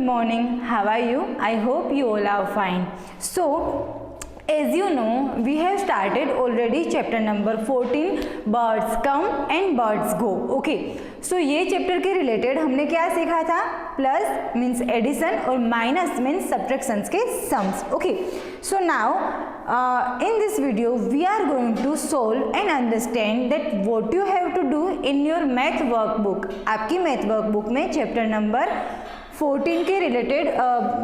Morning, how are you? I hope you all are fine. So as you know, we have started already chapter number 14, birds come and birds go. Okay, so ये chapter के related हमने क्या सीखा था? Plus means addition और minus means subtractions के sums. Okay, so now in this video we are going to solve and understand that what you have to do in your math workbook. आपकी math workbook में chapter number 14 के related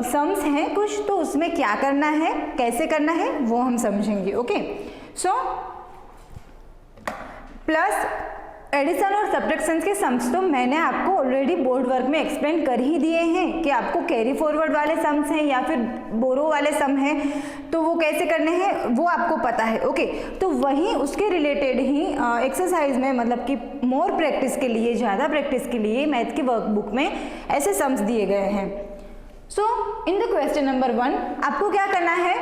sums हैं कुछ, तो उसमें क्या करना है, कैसे करना है, वो हम समझेंगे. ओके, सो प्लस एडिशन और सब्ट्रैक्शंस के सम्स तो मैंने आपको ऑलरेडी बोर्ड वर्क में एक्सप्लेन कर ही दिए हैं कि आपको कैरी फॉरवर्ड वाले सम्स हैं या फिर बोरो वाले सम हैं, तो वो कैसे करने हैं वो आपको पता है. ओके, तो वहीं उसके रिलेटेड ही एक्सरसाइज में मतलब कि मोर प्रैक्टिस के लिए, ज़्यादा प्रैक्टिस के लिए मैथ की वर्कबुक में ऐसे सम्स दिए गए हैं. सो इन द क्वेश्चन नंबर 1 आपको क्या करना है,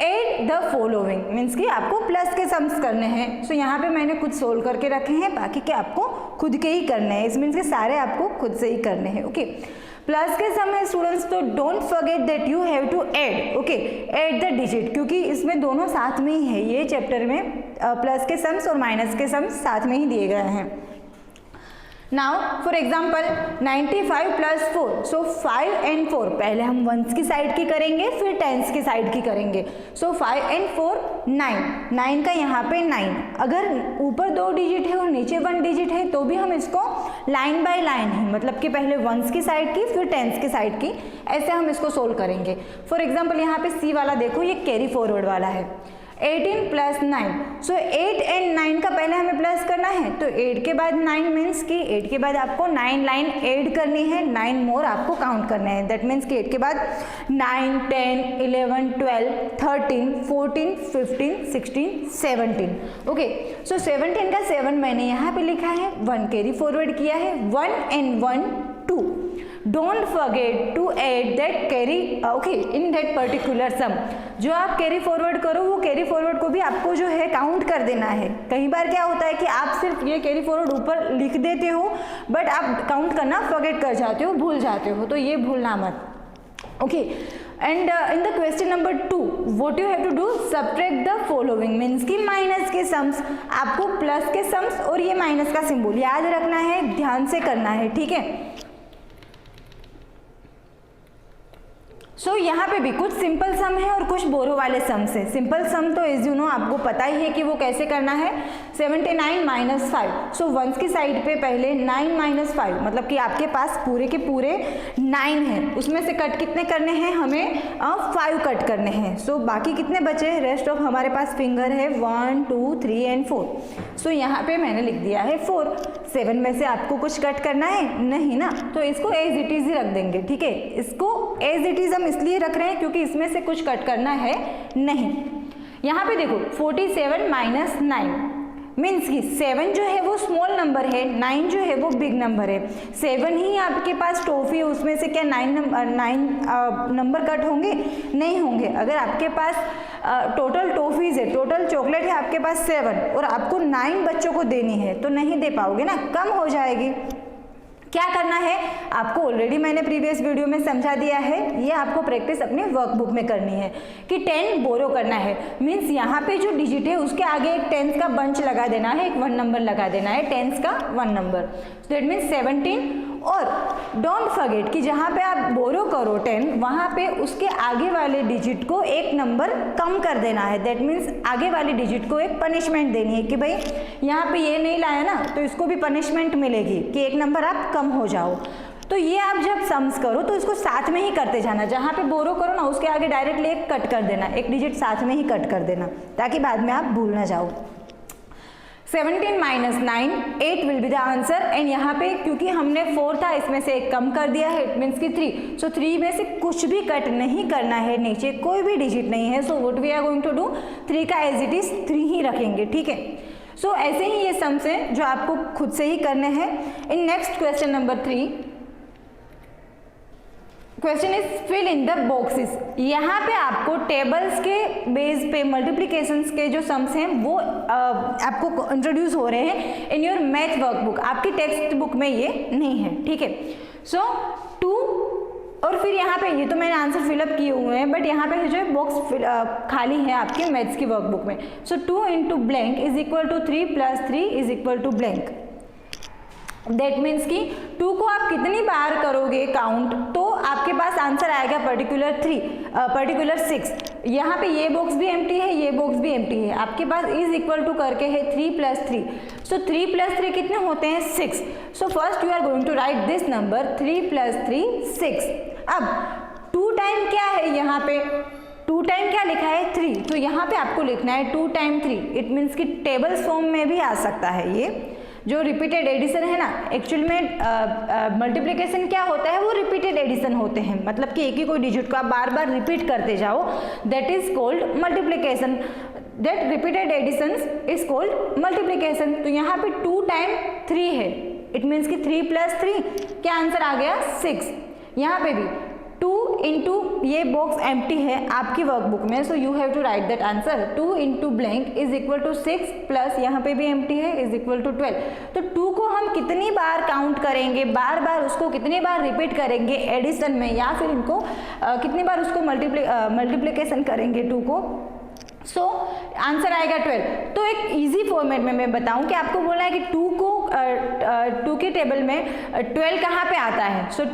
एड द फॉलोइंग मीन्स कि आपको प्लस के सम्स करने हैं. सो यहाँ पे मैंने कुछ सोल्व करके रखे हैं, बाकी के आपको खुद के ही करने हैं. इस मीन्स के सारे आपको खुद से ही करने हैं. ओके, प्लस के सम है स्टूडेंट्स, तो don't forget that you have to add. Okay, add the digit, क्योंकि इसमें दोनों साथ में ही है. ये चैप्टर में प्लस के सम्स और माइनस के सम्स साथ में ही दिए गए हैं. Now for example 95 plus 4, so 5 and 4 पहले हम वंस की साइड की करेंगे फिर टेंस की साइड की करेंगे. सो 5 and 4 9 का यहाँ पे 9. अगर ऊपर 2 डिजिट है और नीचे 1 डिजिट है तो भी हम इसको लाइन बाय लाइन ही, मतलब कि पहले वंस की साइड की फिर टेंस की साइड की, ऐसे हम इसको सोल्व करेंगे. फॉर एग्जाम्पल यहाँ पे सी वाला देखो, ये कैरी फॉरवर्ड वाला है. 18 प्लस 9, सो 8 and 9 का पहले हमें प्लस करना है, तो 8 के बाद 9 मीन्स कि 8 के बाद आपको 9 लाइन ऐड करनी है, 9 मोर आपको काउंट करने हैं. दैट मीन्स कि 8 के बाद 9 10 11 12 13 14 15 16 17. ओके, सो 17 का 7 मैंने यहाँ पे लिखा है, 1 कैरी फॉरवर्ड किया है, 1 and 1 2. Don't forget to add that carry okay in that particular sum. जो आप कैरी फॉरवर्ड करो वो कैरी फॉरवर्ड को भी आपको जो है काउंट कर देना है. कई बार क्या होता है कि आप सिर्फ ये कैरी फॉरवर्ड ऊपर लिख देते हो बट आप काउंट करना फॉरगेट कर जाते हो, भूल जाते हो, तो ये भूलना मत. Okay, and in the question number 2 what you have to do, subtract the following means कि माइनस के सम्स. आपको प्लस के सम्स और ये माइनस का सिंबल याद रखना है, ध्यान से करना है. ठीक है, सो यहाँ पे भी कुछ सिंपल सम है और कुछ बोरो वाले सम्स है. सिंपल सम तो एज यू नो आपको पता ही है कि वो कैसे करना है. 79 माइनस 5, सो वंस की साइड पे पहले 9 माइनस 5, मतलब कि आपके पास पूरे के पूरे 9 है, उसमें से कट कितने करने हैं, हमें 5 कट करने हैं. सो बाकी कितने बचे, रेस्ट ऑफ हमारे पास फिंगर है 1 2 3 and 4. सो यहाँ पे मैंने लिख दिया है 4. 7 में से आपको कुछ कट करना है नहीं ना, तो इसको एज इट इज ही रख देंगे. ठीक है, इसको एज इट इज हम इसलिए रख रहे हैं क्योंकि इसमें से कुछ कट करना है नहीं. यहाँ पे देखो 47 माइनस 9 मीन्स कि 7 जो है वो स्मॉल नंबर है, 9 जो है वो बिग नंबर है. 7 ही आपके पास टॉफी है, उसमें से क्या 9 नंबर कट होंगे, नहीं होंगे. अगर आपके पास टोटल टॉफीज है, टोटल चॉकलेट है आपके पास 7 और आपको 9 बच्चों को देनी है तो नहीं दे पाओगे ना, कम हो जाएगी. क्या करना है आपको ऑलरेडी मैंने प्रीवियस वीडियो में समझा दिया है, ये आपको प्रैक्टिस अपने वर्कबुक में करनी है कि 10 बोरो करना है. मीन्स यहाँ पे जो डिजिट है उसके आगे एक 10 का बंच लगा देना है, एक 1 नंबर लगा देना है, 10 का 1 नंबर. That means 17. और डोंट फॉरगेट कि जहाँ पे आप बोरो करो 10, वहाँ पे उसके आगे वाले डिजिट को एक नंबर कम कर देना है. दैट मीन्स आगे वाले डिजिट को एक पनिशमेंट देनी है कि भाई यहाँ पे ये नहीं लाया ना तो इसको भी पनिशमेंट मिलेगी कि एक नंबर आप कम हो जाओ. तो ये आप जब सम्स करो तो इसको साथ में ही करते जाना. जहाँ पे बोरो करो ना उसके आगे डायरेक्टली एक कट कर देना, एक डिजिट साथ में ही कट कर देना ताकि बाद में आप भूल ना जाओ. 17 minus 9 8 will be the answer. And यहाँ पे क्योंकि हमने 4 था इसमें से एक कम कर दिया है, इट मीन्स कि 3. सो 3 में से कुछ भी कट नहीं करना है, नीचे कोई भी डिजिट नहीं है. So what we are going to do, 3 का एज इट इज 3 ही रखेंगे. ठीक है, सो ऐसे ही ये सम्स हैं जो आपको खुद से ही करने हैं. In next question number 3 question is fill in the boxes. यहाँ पे आपको टेबल्स के बेस पे मल्टीप्लिकेशंस के जो सम्स हैं वो आपको इंट्रोड्यूस हो रहे हैं इन योर मैथ वर्कबुक. आपकी टेक्स्ट बुक में ये नहीं है. ठीक है, सो 2 और फिर यहाँ पे ये तो मैंने आंसर फिलअप किए हुए हैं, बट यहाँ पे जो है बॉक्स खाली है आपके मैथ्स की वर्कबुक में। So 2 into blank is equal to 3 plus 3 is equal to blank. That means कि 2 को आप कितनी बार करोगे काउंट तो आपके पास आंसर आएगा पर्टिकुलर 6। यहाँ पे ये बॉक्स भी एम्प्टी है, ये बॉक्स भी एम्प्टी है, आपके पास इज इक्वल टू करके है 3 प्लस 3। सो 3 प्लस 3 कितने होते हैं 6। So first you are going to write this number 3 plus 3 6। अब 2 टाइम क्या है, यहाँ पे 2 टाइम क्या लिखा है 3, तो यहाँ पे आपको लिखना है 2 टाइम 3। इट मीन्स कि टेबल्स फॉर्म में भी आ सकता है। ये जो रिपीटेड एडिशन है ना, एक्चुअल में मल्टीप्लिकेशन क्या होता है, वो रिपीटेड एडिशन होते हैं, मतलब कि एक ही कोई डिजिट को आप बार बार रिपीट करते जाओ, that is called multiplication. That repeated addition is called multiplication. तो यहाँ पे 2 टाइम 3 है, इट मीन्स कि 3 प्लस 3 क्या आंसर आ गया 6। यहाँ पे भी 2 इंटू ये बॉक्स एम्प्टी है आपकी वर्कबुक में, so you have to write that answer 2 into blank is equal to 6 plus यहाँ पे भी एम्प्टी है इज इक्वल टू 12। तो 2 को हम कितनी बार काउंट करेंगे, बार बार उसको कितनी बार रिपीट करेंगे एडिशन में, या फिर इनको कितनी बार उसको मल्टीप्लिकेशन करेंगे 2 को। सो आंसर आएगा 12। तो एक इजी फॉर्मेट में मैं बताऊं कि आपको बोला है कि 2 के टेबल में 12 कहाँ पे आता है। सो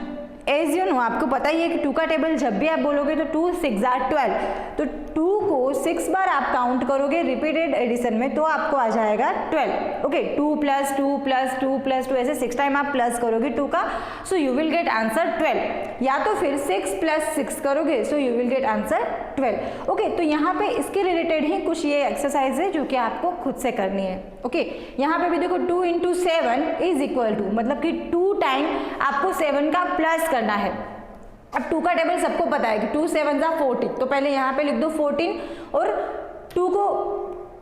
एज यू नो, आपको पता ही है कि 2 का टेबल जब भी आप बोलोगे तो 2 6 आर 12, तो 2 को 6 बार आप काउंट करोगे रिपीटेड एडिशन में तो आपको आ जाएगा 12। ओके, 2 प्लस 2 प्लस 2 प्लस 2 ऐसे 6 टाइम आप प्लस करोगे 2 का, so you will get answer 12। या तो फिर 6 प्लस 6 करोगे, सो you will get answer 12। Okay, तो यहाँ पे इसके रिलेटेड ही कुछ ये एक्सरसाइज है जो कि आपको खुद से करनी है। ओके, यहाँ पे भी देखो 2 इंटू 7 इज इक्वल टू, मतलब कि 2 टाइम आपको 7 का प्लस करना है। अब 2 का टेबल सबको पता है कि 2 7 जा 14, तो पहले यहाँ पे लिख दो 14 और 2 को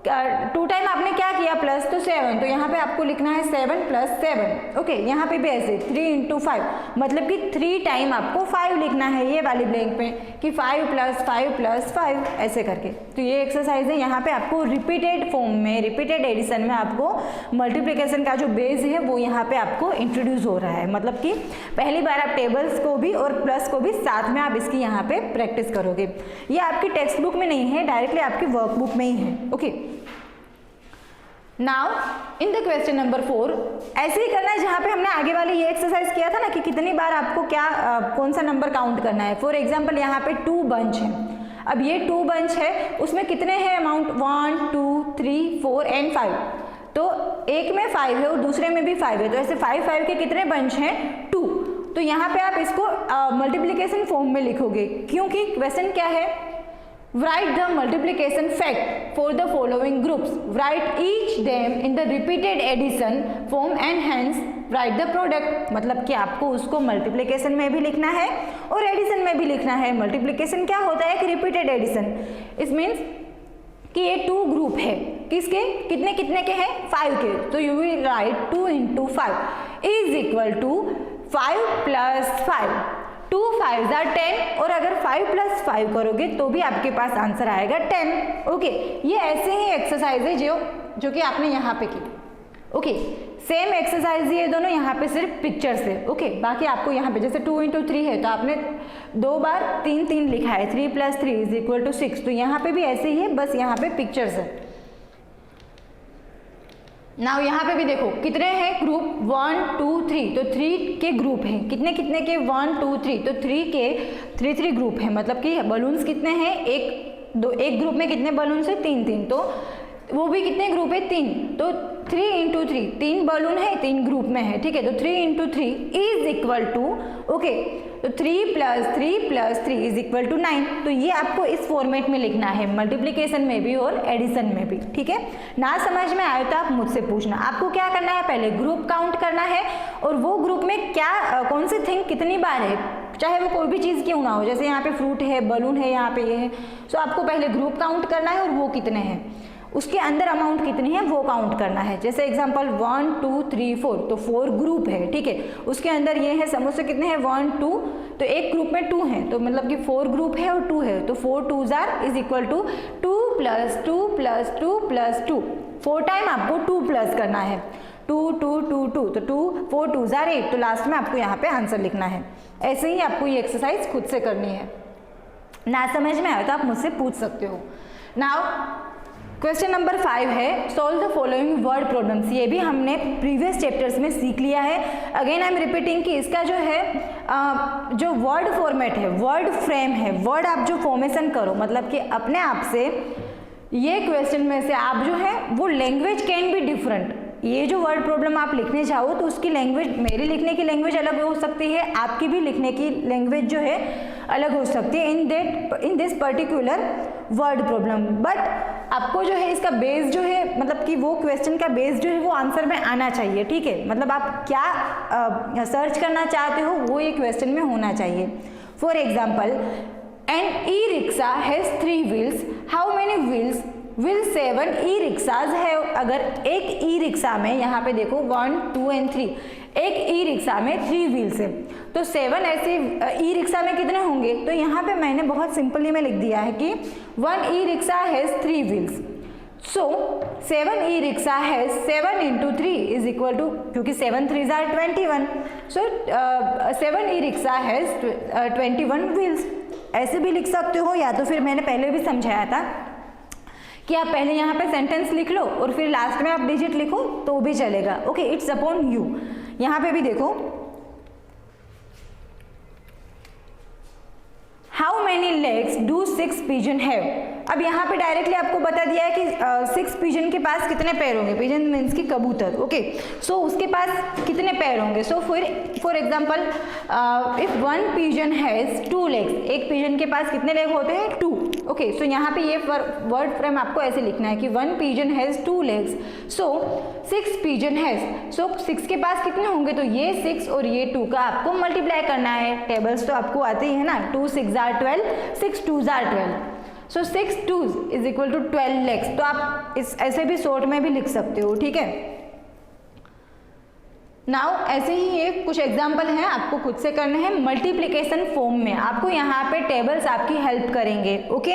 2 टाइम आपने क्या किया प्लस, तो 7, तो यहाँ पे आपको लिखना है 7 प्लस 7। ओके, यहाँ पे भी ऐसे 3 इंटू 5, मतलब कि 3 टाइम आपको 5 लिखना है ये वाली ब्लैंक पे कि 5 प्लस 5 प्लस 5 ऐसे करके। तो ये एक्सरसाइज है, यहाँ पे आपको रिपीटेड फॉर्म में, रिपीटेड एडिशन में आपको मल्टीप्लिकेशन का जो बेस है वो यहाँ पे आपको इंट्रोड्यूस हो रहा है। मतलब कि पहली बार आप टेबल्स को भी और प्लस को भी साथ में आप इसकी यहाँ पे प्रैक्टिस करोगे। ये आपकी टेक्स्ट बुक में नहीं है, डायरेक्टली आपकी वर्कबुक में ही है। Okay, now in the question number 4 ऐसे ही करना है जहाँ पे हमने आगे वाली ये एक्सरसाइज किया था ना कि कितनी बार आपको क्या कौन सा नंबर काउंट करना है। फॉर एग्जांपल यहाँ पे 2 बंच है, अब ये 2 बंच है, उसमें कितने हैं अमाउंट 1 2 3 4 एंड 5, तो एक में 5 है और दूसरे में भी 5 है, तो ऐसे 5 5 के कितने बंच हैं 2। तो यहाँ पे आप इसको मल्टीप्लिकेशन फॉर्म में लिखोगे, क्योंकि क्वेश्चन क्या है, write the multiplication fact for the following groups, write each them in the repeated addition form and hence write the product। मतलब कि आपको उसको मल्टीप्लिकेशन में भी लिखना है और एडिशन में भी लिखना है। मल्टीप्लिकेशन क्या होता है कि रिपीटेड एडिशन, इट मीन्स कि ये 2 ग्रुप है, किसके कितने कितने के हैं 5 के, तो you will write 2 into 5 is equal to 5 plus 5, 2 5 are 10 और अगर 5 प्लस 5 करोगे तो भी आपके पास आंसर आएगा 10। ओके, ये ऐसे ही एक्सरसाइज है जो कि आपने यहाँ पे की। ओके, सेम एक्सरसाइज ये दोनों यहाँ पे सिर्फ पिक्चर्स है। ओके, बाकी आपको यहाँ पे जैसे 2 इंटू 3 है तो आपने 2 बार 3 3 लिखा है, 3 प्लस 3 इज इक्वल टू 6, तो यहाँ पे भी ऐसे ही है, बस यहाँ पे पिक्चर्स है। नाउ यहाँ पे भी देखो कितने हैं ग्रुप 1 2 3, तो 3 के ग्रुप हैं, कितने कितने के 1 2 3, तो 3 के 3 3 ग्रुप हैं, मतलब कि बलून्स कितने हैं एक ग्रुप में कितने बलून्स है 3 3, तो वो भी कितने ग्रुप है 3, तो 3 इंटू 3 3 बलून है 3 ग्रुप में है, ठीक है, तो 3 into 3 is equal to, okay, तो 3 plus 3 plus 3 is equal to 9। तो ये आपको इस फॉर्मेट में लिखना है, मल्टीप्लिकेशन में भी और एडिशन में भी। ठीक है, ना समझ में आए तो आप मुझसे पूछना। आपको क्या करना है, पहले ग्रुप काउंट करना है और वो ग्रुप में क्या कौन सी थिंग कितनी बार है, चाहे वो कोई भी चीज़ क्यों ना हो, जैसे यहाँ पे फ्रूट है, बलून है, यहाँ पे ये है, सो आपको पहले ग्रुप काउंट करना है और वो कितने हैं, उसके अंदर अमाउंट कितनी है वो काउंट करना है। जैसे एग्जांपल 1 2 3 4, तो 4 ग्रुप है, ठीक है, उसके अंदर ये है समोसे कितने हैं 1 2, तो एक ग्रुप में 2 हैं, तो मतलब कि 4 ग्रुप है और 2 है, तो 4 2s are is equal to 2 plus 2 plus 2 plus 2, 4 time आपको 2 प्लस करना है। 2 2 2 2, तो 2 4 2 जार 8, तो लास्ट में आपको यहाँ पे आंसर लिखना है। ऐसे ही आपको ये एक्सरसाइज खुद से करनी है। ना समझ में आए तो आप मुझसे पूछ सकते हो। नाउ क्वेश्चन नंबर 5 है, solve the following word problems. ये भी हमने प्रीवियस चैप्टर्स में सीख लिया है। अगेन आई एम रिपीटिंग कि इसका जो है जो वर्ड फॉर्मेट है, वर्ड फ्रेम है, वर्ड आप जो फॉर्मेशन करो, मतलब कि अपने आप से ये क्वेश्चन में से आप जो है वो लैंग्वेज कैन बी डिफरेंट। ये जो वर्ड प्रॉब्लम आप लिखने चाहो तो उसकी लैंग्वेज, मेरी लिखने की लैंग्वेज अलग हो सकती है, आपकी भी लिखने की लैंग्वेज जो है अलग हो सकती है in this particular word problem. But आपको जो है इसका बेस जो है, मतलब कि वो क्वेश्चन का बेस जो है वो आंसर में आना चाहिए, ठीक है। मतलब आप क्या सर्च करना चाहते हो वो ये क्वेश्चन में होना चाहिए। For example, an e rickshaw has 3 wheels, how many wheels will 7 e rickshaws है। अगर एक ई रिक्शा में, यहाँ पे देखो 1 2 एंड 3, एक ई रिक्शा में 3 व्हील्स है, तो 7 ऐसे ई रिक्शा में कितने होंगे? तो यहाँ पे मैंने बहुत सिंपली में लिख दिया है कि 1 e rickshaw has 3 wheels, so 7 e rickshaw has 7 into 3 is equal to, क्योंकि 7 3s are 21, so 7 e rickshaw has 21 wheels. ऐसे भी लिख सकते हो, या तो फिर मैंने पहले भी समझाया था कि आप पहले यहाँ पे सेंटेंस लिख लो और फिर लास्ट में आप डिजिट लिखो तो भी चलेगा। Okay, it's upon you. यहाँ पे भी देखो, how many legs do 6 pigeon have. अब यहाँ पे डायरेक्टली आपको बता दिया है कि 6 पिजन के पास कितने पैर होंगे। पिजन मीन्स की कबूतर। ओके, सो उसके पास कितने पैर होंगे। So for example, if 1 pigeon has 2 legs, एक पिजन के पास कितने लेग होते हैं? 2। ओके, सो यहाँ पे ये वर्ड फ्रेम आपको ऐसे लिखना है कि 1 pigeon has 2 legs, so 6 pigeon has, so 6 के पास कितने होंगे? तो ये 6 और ये 2 का आपको मल्टीप्लाई करना है। टेबल्स तो आपको आते ही है ना, 2 6s are 12, 6 2s are 12, so 6 2s is equal to 12 legs. तो आप इस ऐसे भी शॉर्ट में भी लिख सकते हो, ठीक है। नाउ ऐसे ही ये कुछ एग्जाम्पल हैं, आपको खुद से करने हैं मल्टीप्लिकेशन फॉर्म में। आपको यहाँ पे टेबल्स आपकी हेल्प करेंगे। ओके,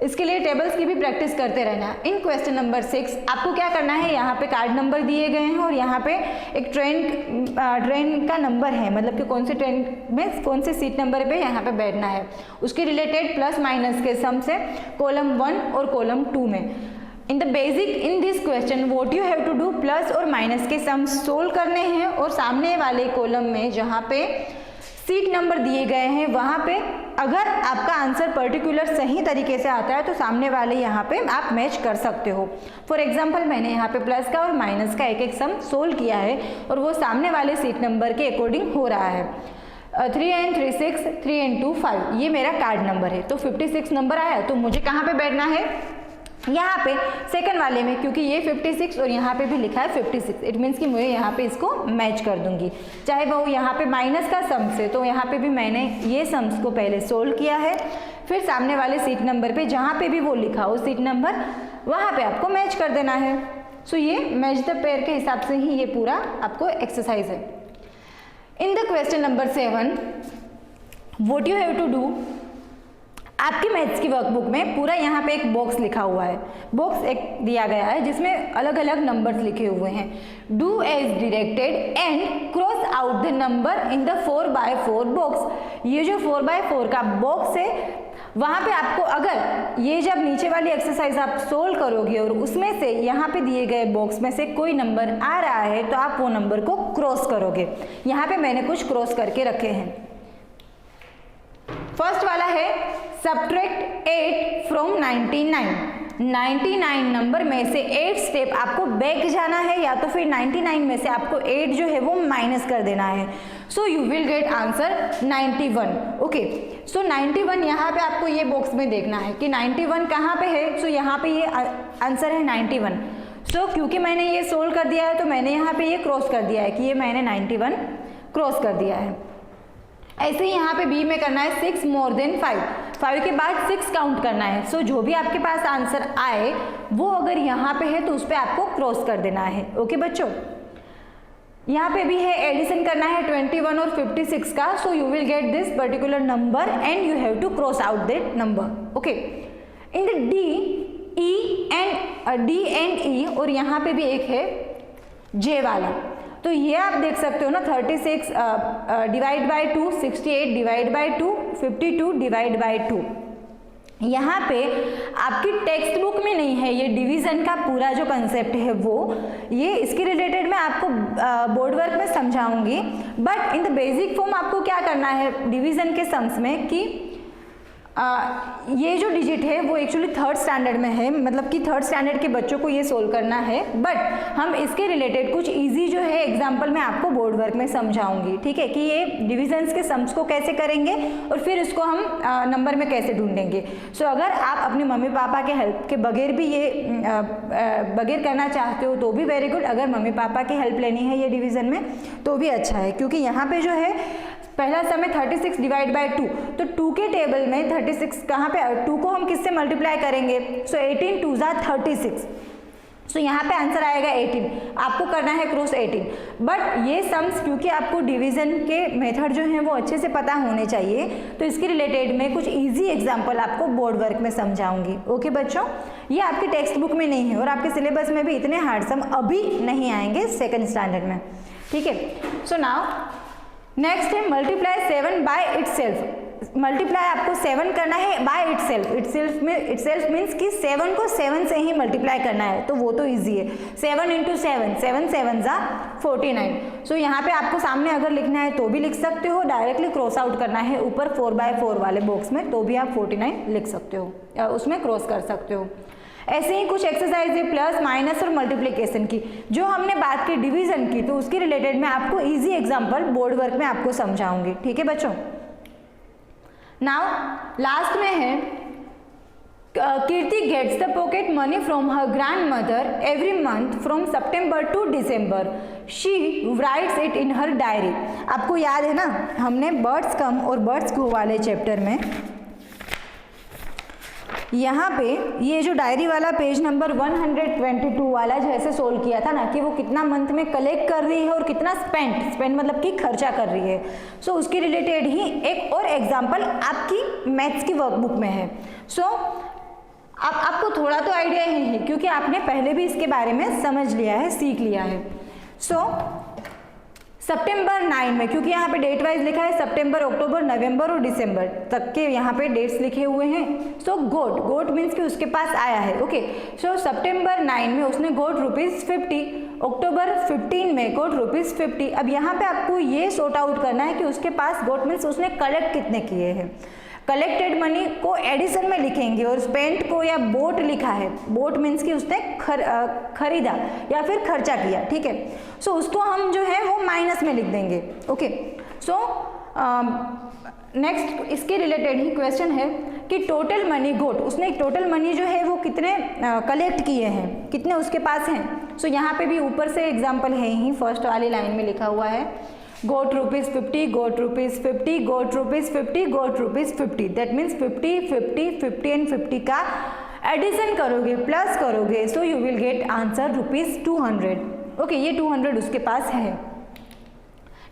इसके लिए टेबल्स की भी प्रैक्टिस करते रहना। इन क्वेश्चन नंबर 6 आपको क्या करना है, यहाँ पे कार्ड नंबर दिए गए हैं और यहाँ पे एक ट्रेन का नंबर है, मतलब कि कौन से ट्रेन में कौन से सीट नंबर पे यहाँ पे बैठना है, उसके रिलेटेड प्लस माइनस के सम से कॉलम 1 और कॉलम 2 में। In the basic in this question what you have to do, plus और माइनस के सम सोल्व करने हैं और सामने वाले कॉलम में जहाँ पे सीट नंबर दिए गए हैं वहाँ पे अगर आपका आंसर पर्टिकुलर सही तरीके से आता है तो सामने वाले यहाँ पे आप मैच कर सकते हो। फॉर एग्जांपल, मैंने यहाँ पे प्लस का और माइनस का एक एक सम सोल्व किया है और वो सामने वाले सीट नंबर के अकॉर्डिंग हो रहा है। 3 and 3 6, 3 and 2 5, ये मेरा कार्ड नंबर है। तो 56 नंबर आया, तो मुझे कहाँ पे बैठना है? यहाँ पे सेकंड वाले में, क्योंकि ये 56 और यहाँ पे भी लिखा है 56, इट मीन्स कि मुझे यहाँ पे इसको मैच कर दूंगी। चाहे वो यहाँ पे माइनस का सम्स है तो यहाँ पे भी मैंने ये सम्स को पहले सोल्व किया है, फिर सामने वाले सीट नंबर पे जहाँ पे भी वो लिखा हो सीट नंबर वहाँ पे आपको मैच कर देना है। सो ये मैच द पेयर के हिसाब से ही ये पूरा आपको एक्सरसाइज है। In the question number 7 what you have to do, आपके मैथ्स की वर्कबुक में पूरा यहाँ पे एक बॉक्स लिखा हुआ है, बॉक्स एक दिया गया है जिसमें अलग अलग नंबर्स लिखे हुए हैं। Do as directed and cross out the number in the 4x4 box. ये जो 4x4 का बॉक्स है वहाँ पे आपको, अगर ये जब नीचे वाली एक्सरसाइज आप सोल्व करोगे और उसमें से यहाँ पे दिए गए बॉक्स में से कोई नंबर आ रहा है तो आप वो नंबर को क्रॉस करोगे। यहाँ पे मैंने कुछ क्रॉस करके रखे हैं। फर्स्ट वाला है सब्ट्रैक्ट 8 फ्रॉम 99 नंबर में से 8 स्टेप आपको बैक जाना है या तो फिर 99 में से आपको 8 जो है वो माइनस कर देना है। So you will get answer 91। Okay, so 91 यहाँ पे आपको ये बॉक्स में देखना है कि 91 कहाँ पे है। सो यहाँ पे ये आंसर है 91। सो क्योंकि मैंने ये सोल्व कर दिया है तो मैंने यहाँ पे ये क्रॉस कर दिया है कि ये मैंने 91 क्रॉस कर दिया है। ऐसे ही यहाँ पे बी में करना है 6 मोर देन 5 के बाद 6 काउंट करना है। सो जो भी आपके पास आंसर आए वो अगर यहाँ पे है तो उस पर आपको क्रॉस कर देना है। ओके बच्चों, यहाँ पे भी है एडिशन करना है 21 और 56 का। So you will get this particular number and you have to cross out that number. Okay, in the D and E और यहाँ पे भी एक है जे वाला। तो ये आप देख सकते हो ना 36 divide by 2, 68 divide by 2, 52 divide by 2। यहाँ पे आपकी टेक्स्ट बुक में नहीं है ये डिवीज़न का पूरा जो कंसेप्ट है वो, ये इसके रिलेटेड मैं आपको बोर्ड वर्क में समझाऊंगी। But in the basic form आपको क्या करना है डिवीज़न के सम्स में कि ये जो डिजिट है वो एक्चुअली 3rd स्टैंडर्ड में है, मतलब कि 3rd स्टैंडर्ड के बच्चों को ये सोल्व करना है। बट हम इसके रिलेटेड कुछ इजी जो है एग्जांपल मैं आपको बोर्ड वर्क में समझाऊंगी, ठीक है, कि ये डिविजन्स के सम्स को कैसे करेंगे और फिर इसको हम नंबर में कैसे ढूंढेंगे। सो अगर आप अपने मम्मी पापा के हेल्प के बगैर भी ये बगैर करना चाहते हो तो भी वेरी गुड, अगर मम्मी पापा की हेल्प लेनी है ये डिवीज़न में तो भी अच्छा है, क्योंकि यहाँ पे जो है पहला सम है 36 डिवाइड बाई 2, तो 2 के टेबल में 36 कहाँ पे 2 को हम किससे मल्टीप्लाई करेंगे, सो 18 2 ज़ा 36, सो यहाँ पे आंसर आएगा 18, आपको करना है क्रॉस 18। बट ये सम्स क्योंकि आपको डिवीज़न के मेथड जो हैं वो अच्छे से पता होने चाहिए, तो इसके रिलेटेड मैं कुछ इजी एग्जांपल आपको बोर्ड वर्क में समझाऊंगी। ओके बच्चों, ये आपके टेक्स्ट बुक में नहीं है और आपके सिलेबस में भी इतने हार्ड सम अभी नहीं आएंगे 2nd स्टैंडर्ड में, ठीक है। सो नाउ नेक्स्ट है मल्टीप्लाई 7 बाय इटसेल्फ। मल्टीप्लाई आपको 7 करना है बाय इटसेल्फ। इटसेल्फ मीन्स कि 7 को 7 से ही मल्टीप्लाई करना है, तो वो तो इजी है। 7 इंटू 7, 7 7 ज़ा 49। सो यहाँ पे आपको सामने अगर लिखना है तो भी लिख सकते हो, डायरेक्टली क्रॉस आउट करना है ऊपर 4/4 वाले बॉक्स में तो भी आप 49 लिख सकते हो, उसमें क्रॉस कर सकते हो। ऐसे ही कुछ एक्सरसाइज है प्लस माइनस और मल्टीप्लिकेशन की, जो हमने बात की डिवीजन की, तो उसके रिलेटेड मैं आपको इजी एग्जांपल बोर्ड वर्क में आपको समझाऊंगी, ठीक है बच्चों। नाउ लास्ट में है Kirti gets the pocket money from her grandmother every month from September to December, she writes it in her diary. आपको याद है ना, हमने बर्ड्स कम और बर्ड्स गो वाले चैप्टर में यहाँ पे ये जो डायरी वाला पेज नंबर 122 वाला जैसे सोल्व किया था ना, कि वो कितना मंथ में कलेक्ट कर रही है और कितना स्पेंड मतलब कि खर्चा कर रही है। सो उसके रिलेटेड ही एक और एग्जांपल आपकी मैथ्स की वर्कबुक में है। सो आपको थोड़ा तो आइडिया ही है क्योंकि आपने पहले भी इसके बारे में समझ लिया है, सीख लिया है। सो सितंबर 9 में, क्योंकि यहाँ पे डेट वाइज लिखा है सितंबर, अक्टूबर, नवंबर और दिसंबर तक के यहाँ पे डेट्स लिखे हुए हैं। सो गोट मीन्स कि उसके पास आया है। ओके, सो सितंबर 9 में उसने गोट ₹50, अक्टूबर 15 में गोट ₹50। अब यहाँ पे आपको ये सॉर्ट आउट करना है कि उसके पास गोट मीन्स उसने कलेक्ट कितने किए हैं। कलेक्टेड मनी को एडिशन में लिखेंगे और स्पेंट को या बोट लिखा है, बोट मीन्स कि उसने खरीदा या फिर खर्चा किया, ठीक है। सो उसको हम जो है वो माइनस में लिख देंगे। ओके, सो नेक्स्ट इसके रिलेटेड ही क्वेश्चन है कि टोटल मनी गोट, उसने टोटल मनी जो है वो कितने कलेक्ट किए हैं, कितने उसके पास हैं। सो यहाँ पे भी ऊपर से एग्जाम्पल है ही, फर्स्ट वाली लाइन में लिखा हुआ है गोट ₹50, गोट ₹50, गोट ₹50, गोट ₹50। दैट मीन्स 50, 50, 50 एंड 50 का एडिशन करोगे, प्लस करोगे, सो you will get answer ₹200। Okay, ये 200 उसके पास है।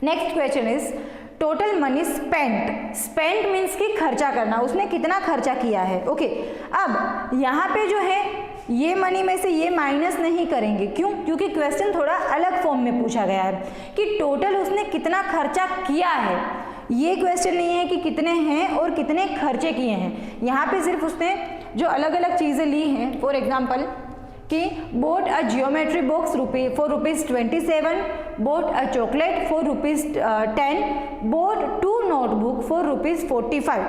Next question is total money spent means कि खर्चा करना, उसने कितना खर्चा किया है। ओके, अब यहाँ पे जो है ये मनी में से ये माइनस नहीं करेंगे, क्यों? क्योंकि क्वेश्चन थोड़ा अलग फॉर्म में पूछा गया है कि टोटल उसने कितना खर्चा किया है। ये क्वेश्चन नहीं है कि कितने हैं और कितने खर्चे किए हैं। यहाँ पे सिर्फ उसने जो अलग अलग चीज़ें ली हैं, फॉर एग्जाम्पल कि boat a geometry box for ₹27, boat a chocolate for ₹10, boat 2 notebook for ₹45।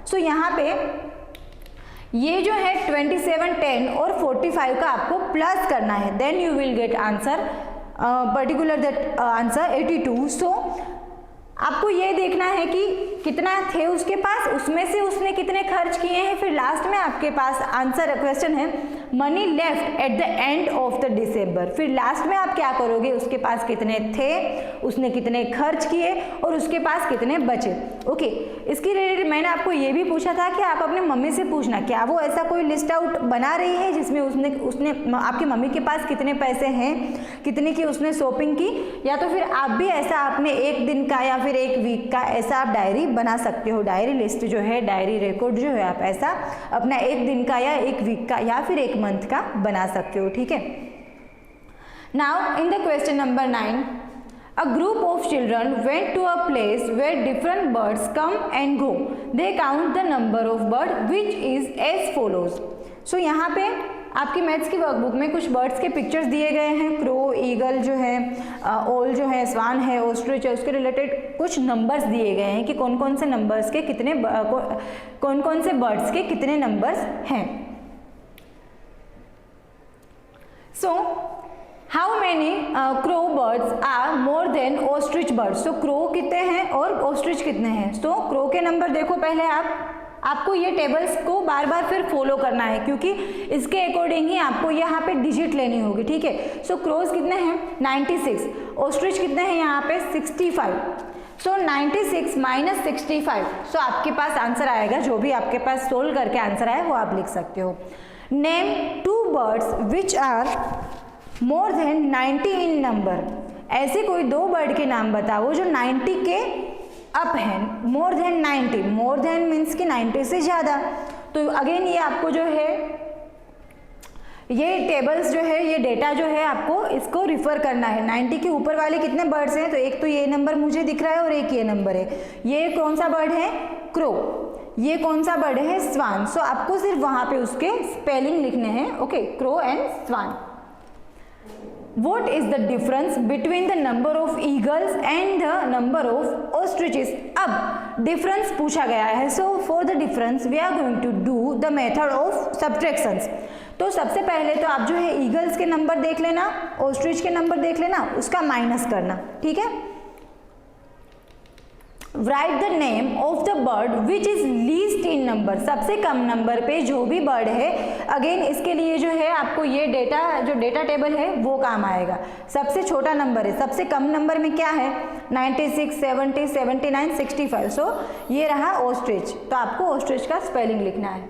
सो यहाँ पे ये जो है 27, 10 और 45 का आपको प्लस करना है, then you will get answer particular that answer 82। So आपको ये देखना है कि कितना थे उसके पास, उसमें से उसने कितने खर्च किए हैं। फिर लास्ट में आपके पास आंसर क्वेश्चन है money left at the end of the December. फिर लास्ट में आप क्या करोगे, उसके पास कितने थे, उसने कितने खर्च किए और उसके पास कितने बचे। ओके, इसकी रिलेटेड मैंने आपको ये भी पूछा था कि आप अपने मम्मी से पूछना क्या वो ऐसा कोई लिस्ट आउट बना रही है जिसमें उसने आपकी मम्मी के पास कितने पैसे हैं, कितने की उसने शॉपिंग की, या तो फिर आप भी ऐसा आपने एक दिन का या फिर एक वीक का ऐसा आप डायरी बना सकते हो। डायरी लिस्ट जो है, डायरी रिकॉर्ड जो है, आप ऐसा अपना एक दिन का या एक वीक का या फिर एक मंथ का बना सकते हो, ठीक है। Now in the question number 9, a group of children went to a place where different birds come and go. They count the number of birds which is as follows. So यहाँ पे आपकी maths की workbook में कुछ birds के pictures दिए गए हैं, क्रो, ईगल जो है, ओल जो है, स्वान है, ऑस्ट्रिच है, उसके रिलेटेड कुछ नंबर्स दिए गए हैं कि कौन कौन से नंबर्स के कितने कौन कौन से बर्ड्स के कितने नंबर्स हैं. So how many crow birds are more than ostrich birds. तो क्रो कितने हैं और ऑस्ट्रिच कितने हैं. तो क्रो के नंबर देखो पहले आपको ये टेबल्स को बार बार फिर फॉलो करना है क्योंकि इसके अकॉर्डिंग ही आपको यहाँ पे डिजिट लेनी होगी. ठीक है. सो क्रोज कितने हैं 96, ऑस्ट्रिच कितने हैं यहाँ पे 65. सो 96 माइनस 65. सो आपके पास आंसर आएगा, जो भी आपके पास सोल्व करके आंसर आए वो आप लिख सकते हो. Name 2 birds which are more than 90 in number. ऐसे कोई 2 बर्ड के नाम बताओ जो 90 के अप है. मोर देन 90, मोर देन मीन्स कि 90 से ज़्यादा. तो अगेन ये आपको जो है ये टेबल्स जो है, ये डेटा जो है आपको इसको रिफर करना है. 90 के ऊपर वाले कितने बर्ड्स हैं, तो एक तो ये नंबर मुझे दिख रहा है और एक ये नंबर है. ये कौन सा बर्ड है, क्रो. ये कौन सा बर्ड है, स्वान. सो आपको सिर्फ वहाँ पे उसके स्पेलिंग लिखने हैं. Okay, crow and swan. What is the difference between the number of eagles and the number of ostriches? अब difference पूछा गया है. So for the difference we are going to do the method of subtractions. तो सबसे पहले तो आप जो है ईगल्स के नंबर देख लेना, ऑस्ट्रिच के नंबर देख लेना, उसका माइनस करना. ठीक है. Right the name of the bird which is least in number. सबसे कम नंबर पे जो भी बर्ड है, अगेन इसके लिए जो है आपको ये डेटा जो डेटा टेबल है वो काम आएगा. सबसे छोटा नंबर है, सबसे कम नंबर में क्या है 96, 70, 79, 65. सो ये रहा ऑस्ट्रिच. तो आपको ऑस्ट्रिच का स्पेलिंग लिखना है.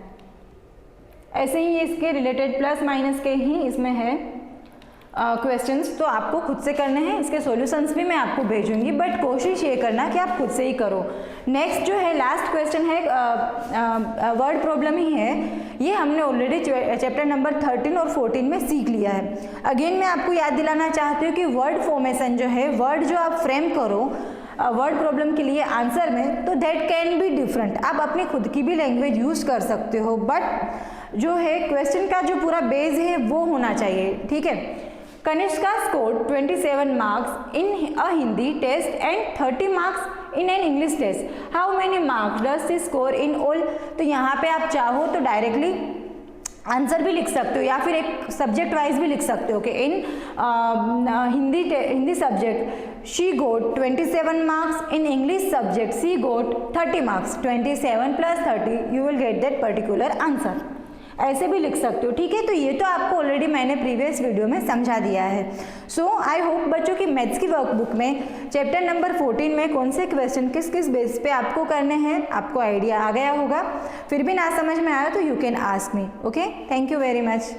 ऐसे ही इसके रिलेटेड प्लस माइनस के ही इसमें है क्वेश्चंस, तो आपको खुद से करने हैं. इसके सॉल्यूशंस भी मैं आपको भेजूंगी, बट कोशिश ये करना कि आप खुद से ही करो. नेक्स्ट जो है लास्ट क्वेश्चन है वर्ड प्रॉब्लम ही है. ये हमने ऑलरेडी चैप्टर नंबर 13 और 14 में सीख लिया है. अगेन मैं आपको याद दिलाना चाहती हूँ कि वर्ड फॉर्मेशन जो है, वर्ड जो आप फ्रेम करो वर्ड प्रॉब्लम के लिए आंसर में, तो दैट कैन बी डिफरेंट. आप अपनी खुद की भी लैंग्वेज यूज़ कर सकते हो, बट जो है क्वेश्चन का जो पूरा बेस है वो होना चाहिए. ठीक है. Kanishka scored 27 marks in a Hindi test and 30 marks in an English test. How many marks does she score in all? तो यहाँ पे आप चाहो तो डायरेक्टली आंसर भी लिख सकते हो या फिर एक सब्जेक्ट वाइज भी लिख सकते हो कि in Hindi subject she got 27 marks, in English subject she got 30 marks. 27 + 30 you will get that particular answer. ऐसे भी लिख सकते हो. ठीक है. तो ये तो आपको ऑलरेडी मैंने प्रीवियस वीडियो में समझा दिया है. सो आई होप बच्चों की मैथ्स की वर्कबुक में चैप्टर नंबर 14 में कौन से क्वेश्चन किस किस बेस पे आपको करने हैं आपको आइडिया आ गया होगा. फिर भी ना समझ में आया तो you can ask me. Okay. Thank you very much.